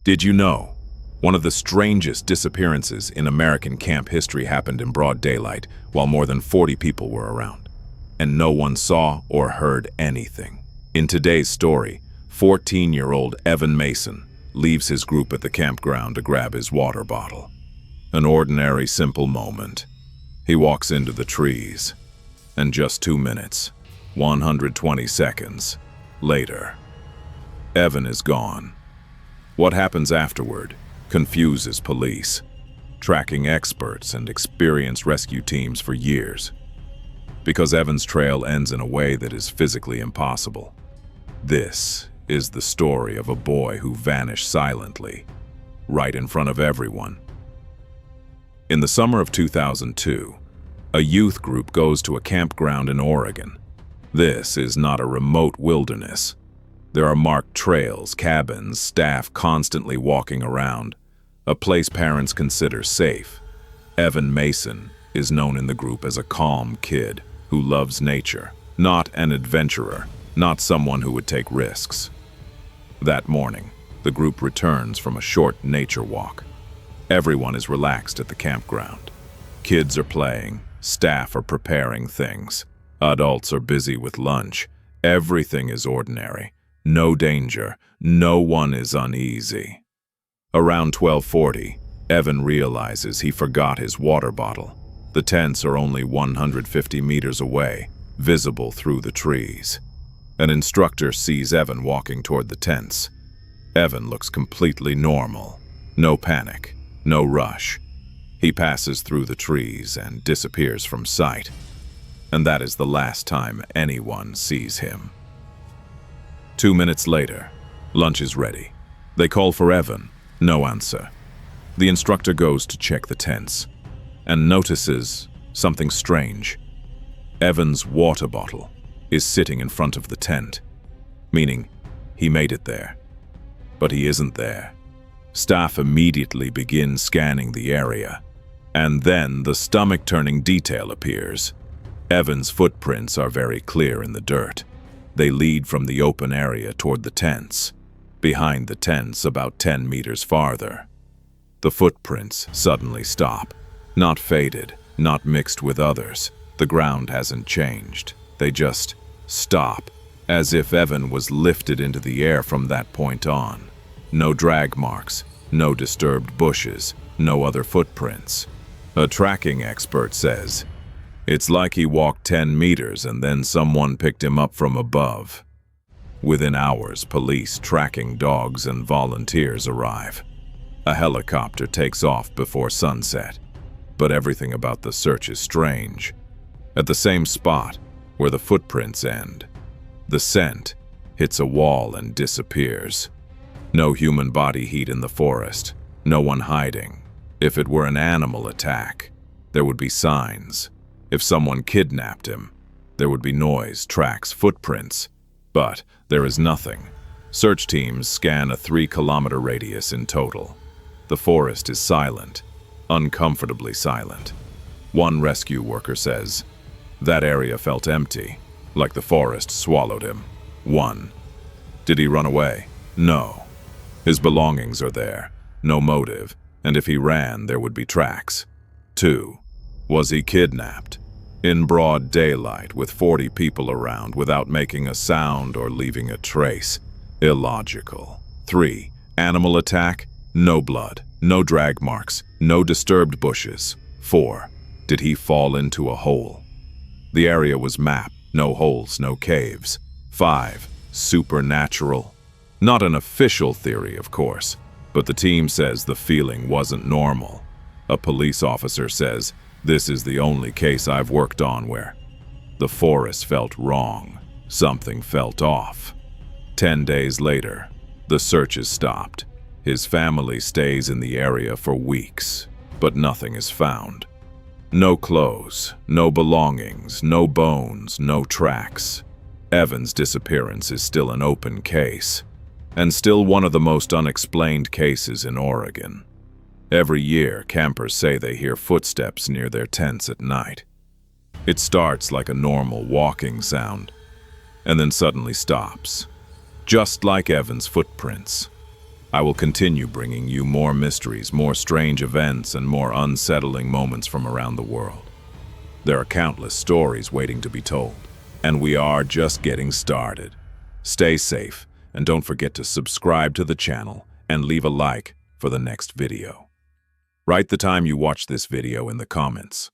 Did you know? One of the strangest disappearances in American camp history happened in broad daylight while more than 40 people were around, and no one saw or heard anything. In today's story, 14-year-old Evan Mason leaves his group at the campground to grab his water bottle. An ordinary, simple moment. He walks into the trees, and just 2 minutes, 120 seconds later, Evan is gone. What happens afterward confuses police, tracking experts and experienced rescue teams for years, because Evan's trail ends in a way that is physically impossible. This is the story of a boy who vanished silently, right in front of everyone. In the summer of 2002, a youth group goes to a campground in Oregon. This is not a remote wilderness. There are marked trails, cabins, staff constantly walking around, a place parents consider safe. Evan Mason is known in the group as a calm kid who loves nature, not an adventurer, not someone who would take risks. That morning, the group returns from a short nature walk. Everyone is relaxed at the campground. Kids are playing, staff are preparing things, adults are busy with lunch. Everything is ordinary. No danger, no one is uneasy. Around 12:40, Evan realizes he forgot his water bottle. The tents are only 150 meters away, visible through the trees. An instructor sees Evan walking toward the tents. Evan looks completely normal. No panic, no rush. He passes through the trees and disappears from sight. And that is the last time anyone sees him. 2 minutes later, lunch is ready. They call for Evan. No answer. The instructor goes to check the tents and notices something strange. Evan's water bottle is sitting in front of the tent, meaning he made it there. But he isn't there. Staff immediately begin scanning the area, and then the stomach-turning detail appears. Evan's footprints are very clear in the dirt. They lead from the open area toward the tents. Behind the tents, about 10 meters farther, the footprints suddenly stop. Not faded, not mixed with others. The ground hasn't changed. They just stop, as if Evan was lifted into the air from that point on. No drag marks, no disturbed bushes, no other footprints. A tracking expert says, "It's like he walked 10 meters and then someone picked him up from above." Within hours, police, tracking dogs, and volunteers arrive. A helicopter takes off before sunset, but everything about the search is strange. At the same spot where the footprints end, the scent hits a wall and disappears. No human body heat in the forest, no one hiding. If it were an animal attack, there would be signs. If someone kidnapped him, there would be noise, tracks, footprints. But there is nothing. Search teams scan a 3-kilometer radius in total. The forest is silent, uncomfortably silent. One rescue worker says, "That area felt empty, like the forest swallowed him." 1. Did he run away? No. His belongings are there, no motive, and if he ran, there would be tracks. 2. Was he kidnapped? In broad daylight, with 40 people around, without making a sound or leaving a trace. Illogical. 3. Animal attack? No blood, no drag marks, no disturbed bushes. 4. Did he fall into a hole? The area was mapped, no holes, no caves. 5. Supernatural? Not an official theory, of course, but the team says the feeling wasn't normal. A police officer says, "This is the only case I've worked on where the forest felt wrong. Something felt off." 10 days later, the search is stopped. His family stays in the area for weeks, but nothing is found. No clothes, no belongings, no bones, no tracks. Evan's disappearance is still an open case, and still one of the most unexplained cases in Oregon. Every year, campers say they hear footsteps near their tents at night. It starts like a normal walking sound, and then suddenly stops, just like Evan's footprints. I will continue bringing you more mysteries, more strange events, and more unsettling moments from around the world. There are countless stories waiting to be told, and we are just getting started. Stay safe, and don't forget to subscribe to the channel and leave a like for the next video. Write the time you watched this video in the comments.